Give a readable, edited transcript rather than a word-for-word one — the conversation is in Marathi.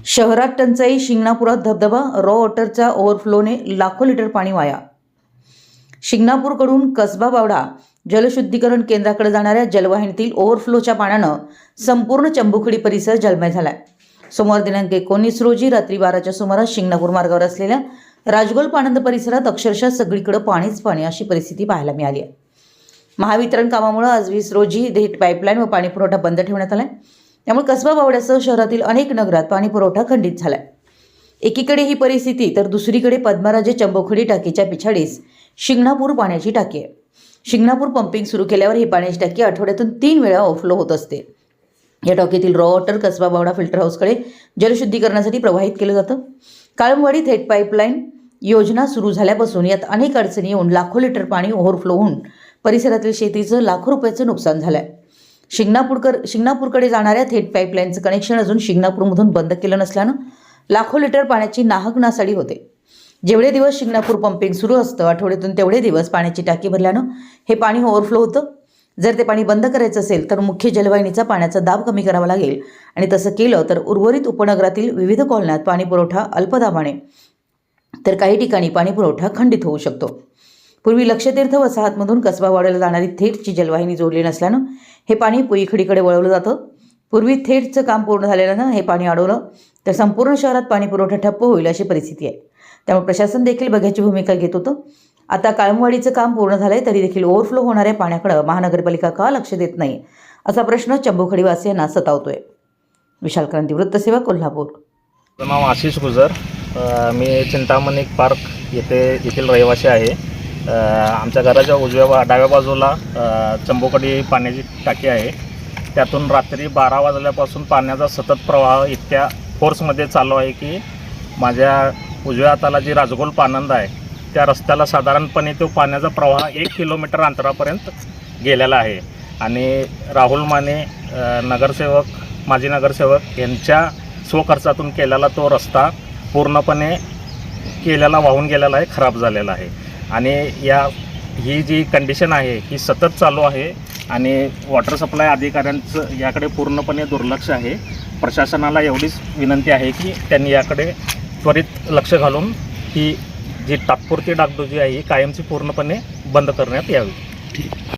शहरात टंचाई, शिंगणापुरात धबधबा, रॉ वॉटरच्या ओव्हरफ्लोने लाखो लिटर पाणी वाया। शिंगणापूरकडून कसबा बावडा जलशुद्धीकरण केंद्राकडे जाणाऱ्या जलवाहिनीतील ओव्हरफ्लोच्या पाण्यानं संपूर्ण चंबुखडी परिसर जलमय झालाय। सोमवार दिनांक 19 रोजी रात्री 12च्या सुमारास शिंगणापूर मार्गावर असलेल्या राजगोल पाणंद परिसरात अक्षरशः सगळीकडे पाणीच पाणी अशी परिस्थिती पाहायला मिळाली आहे। महावितरण कामामुळे आज 20 रोजी थेट पाईपलाईन व पाणी पुरवठा बंद ठेवण्यात आलाय। त्यामुळे कसबा बावड्यासह शहरातील अनेक नगरात पाणी पुरवठा खंडित झालाय। एकीकडे ही परिस्थिती तर दुसरीकडे पद्मराजे चंबुखडी टाकीच्या पिछाडीस शिंगणापूर पाण्याची टाकी आहे। शिंगणापूर पंपिंग सुरू केल्यावर ही पाण्याची टाकी आठवड्यातून 3 वेळा ओव्हरफ्लो होत असते। या टाकीतील raw water Kasba Bawada filter हाऊसकडे जलशुद्धीकरणासाठी प्रवाहित केलं जातं। काळमवाडी थेट पाईपलाईन योजना सुरू झाल्यापासून यात अनेक अडचणी येऊन लाखो लिटर पाणी ओव्हरफ्लो होऊन परिसरातील शेतीचं लाखो रुपयाचं नुकसान झालंय। शिंगणापूरकडे जाणाऱ्या थेट पाईपलाईनचं कनेक्शन अजून शिंगणापूरमधून बंद केलं नसल्यानं लाखो लिटर पाण्याची नाहक नासाडी होते। जेवढे दिवस शिंगणापूर पंपिंग सुरू असतं आठवड्यातून तेवढे दिवस पाण्याची टाकी भरल्यानं हे पाणी ओव्हरफ्लो होतं। जर ते पाणी बंद करायचं असेल तर मुख्य जलवाहिनीचा पाण्याचा दाब कमी करावा लागेल आणि तसं केलं तर उर्वरित उपनगरातील विविध कॉलन्यात पाणी पुरवठा अल्पदाबाने तर काही ठिकाणी पाणी पुरवठा खंडित होऊ शकतो। पूर्वी लक्षतीर्थ वसाहतमधून कसबा बावड्याला जाणारी थेटची जलवाहिनी जोडली नसल्यानं हे पाणी पुईखडीकडे वळवलं जातं। पूर्वी थेटचं काम पूर्ण झालेल्यानं हे पाणी अडवलं तर संपूर्ण शहरात पाणी पुरवठा ठप्प होईल अशी परिस्थिती आहे। त्यामुळे प्रशासन देखील बघ्याची भूमिका घेत होतं। आता काळमवाडीचं काम पूर्ण झालंय तरी देखील ओव्हरफ्लो होणाऱ्या पाण्याकडे महानगरपालिका का लक्ष देत नाही असा प्रश्न चंबुखडीवासियांना सतावतोय। विशाल क्रांती वृत्तसेवा कोल्हापूर। माझं नाव आशिष गुजर, मी चिंतामणी पार्क येथील रहिवासी आहे। आमच्या घराच्या डाव्या बाजूला चंबुखडी पाण्याची टाकी आहे। त्यातून रात्री 12 वाजल्यापासून पाण्याचा सतत प्रवाह इतक्या फोर्समध्ये चालू आहे की माझ्या उजव्या हाताला जी राजगोल पाणंद आहे त्या रस्त्याला साधारणपणे तो पाण्याचा प्रवाह 1 किलोमीटर अंतरापर्यंत गेलेला आहे। आणि राहुल माने नगरसेवक, माजी नगरसेवक यांच्या स्वखर्चातून केलेला तो रस्ता पूर्णपणे वाहून गेलेला आहे, खराब झालेला आहे। आणि ही जी कंडिशन आहे ही सतत चालू आहे आणि वॉटर सप्लाय अधिकाऱ्यांचं याकडे पूर्णपणे दुर्लक्ष आहे। प्रशासनाला एवढीच विनंती आहे की त्यांनी याकडे त्वरित लक्ष घालून ही जी तात्पुरती डागडुजी आहे ही कायमची पूर्णपणे बंद करण्यात यावी।